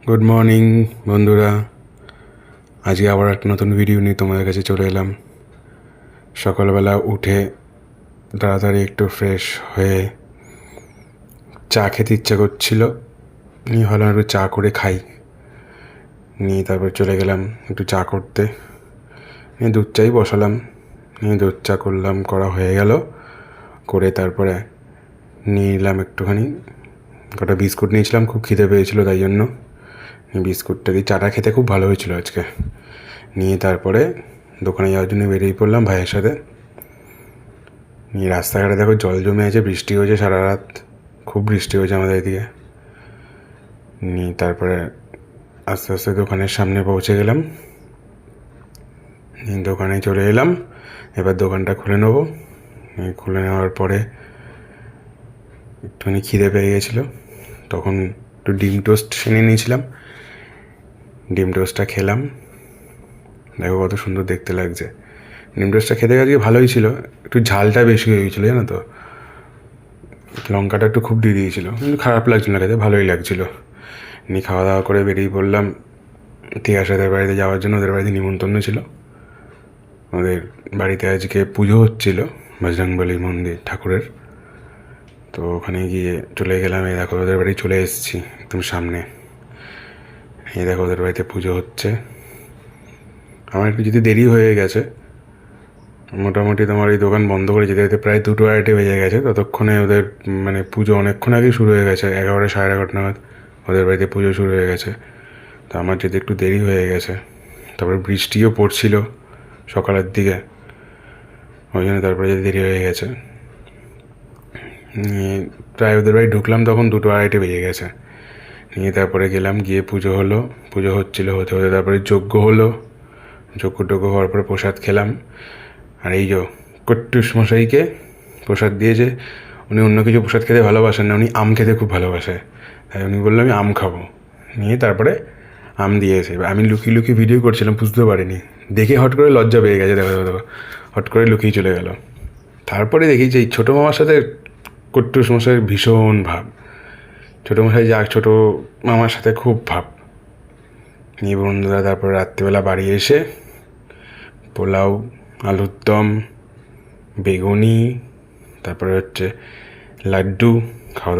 Good morning বন্ধুরা, আজকে আবার একটা নতুন ভিডিও নিয়ে তোমাদের কাছে চলে এলাম। সকালবেলা উঠে তাড়াতাড়ি একটু ফ্রেশ হয়ে চা খেতে ইচ্ছা করছিল, নিয়ে ভাবলাম একটু চা করে খাই। নিয়ে তারপর চলে গেলাম একটু চা করতে, নিয়ে দুধ চাই বসালাম, নিয়ে দুধ চা করলাম, করা হয়ে গেল। করে তারপরে নিয়ে নিলাম একটুখানি কটা বিস্কুট নিয়েছিলাম, খুব খিদে পেয়েছিলো তাই জন্য বিস্কুটটা দিয়ে চাটা খেতে খুব ভালো হয়েছিল আজকে। নিয়ে তারপরে দোকানে যাওয়ার জন্য বেরিয়ে পড়লাম ভাইয়ের সাথে। নিয়ে রাস্তাঘাটে দেখো জল জমে আছে, বৃষ্টি হয়েছে সারা রাত, খুব বৃষ্টি হয়েছে আমাদের এদিকে। নিয়ে তারপরে আস্তে আস্তে দোকানের সামনে পৌঁছে গেলাম, নিয়ে দোকানে চলে এলাম। এবার দোকানটা খুলে নেবো। খুলে নেওয়ার পরে একটুখানি খিদে পেয়ে গেছিলো, তখন একটু ডিম টোস্ট কিনে নিয়েছিলাম, ডিম টোস্টটা খেলাম। দেখো কত সুন্দর দেখতে লাগছে। ডিম টোস্টটা খেতে গেছে ভালোই ছিল, একটু ঝালটা বেশি হয়ে গেছিলো জানো তো, লঙ্কাটা একটু খুব দিয়ে দিয়েছিল, কিন্তু খারাপ লাগছিল না খেতে, ভালোই লাগছিলো। নিয়ে খাওয়া দাওয়া করে বেরিয়ে পড়লাম তিয়াসাদের বাড়িতে যাওয়ার জন্য। ওদের বাড়িতে নিমন্ত্রণ ছিল, ওদের বাড়িতে আজকে পুজো হচ্ছিলো বজরংবলী মন্দির ঠাকুরের। তো ওখানে গিয়ে চলে গেলাম। এই দেখো ওদের বাড়ি চলে এসেছি একদম সামনে। এই দেখো ওদের বাড়িতে পুজো হচ্ছে। আমার একটু যদি দেরি হয়ে গেছে, মোটামুটি তোমার এই দোকান বন্ধ করে যেতে যেতে প্রায় 2-2:30 বেজে গেছে। ততক্ষণে ওদের পুজো অনেকক্ষণ আগেই শুরু হয়ে গেছে, 11, 11:30 নাগাদ ওদের বাড়িতে পুজো শুরু হয়ে গেছে। তো আমার যেতে একটু দেরি হয়ে গেছে, তারপরে বৃষ্টিও পড়ছিল সকালের দিকে, ওই জন্য তারপরে যেতে দেরি হয়ে গেছে। নিয়ে প্রায় ওদের বাড়ি ঢুকলাম তখন 2-2:30 বেজে গেছে। নিয়ে তারপরে গেলাম, গিয়ে পুজো হলো, পুজো হচ্ছিলো, হতে হতে তারপরে যজ্ঞ হলো। যজ্ঞ হওয়ার পরে প্রসাদ খেলাম। আর এই যে কট্টুস মশাইকে প্রসাদ দিয়েছে, উনি অন্য কিছু প্রসাদ খেতে ভালোবাসেন না, উনি আম খেতে খুব ভালোবাসে। তাই উনি বললো আমি আম খাবো। নিয়ে তারপরে আম দিয়েছে। আমি লুকিয়ে লুকিয়ে ভিডিও করছিলাম, বুঝতে পারিনি, দেখে হট করে লজ্জা পেয়ে গেছে। দেখো দেখো, হট করে লুকিয়ে চলে গেল। তারপরে দেখি যে এই ছোটো মামার সাথে কট্টুস মশাইয়ের ভীষণ ভাব, ছোটো মশাই যা ছোটো মামার সাথে খুব ভাব। নিয়ে বন্ধুরা তারপরে রাত্রিবেলা বাড়ি এসে পোলাও, আলুর দম, বেগুনি, তারপরে হচ্ছে লাড্ডু খাওয়া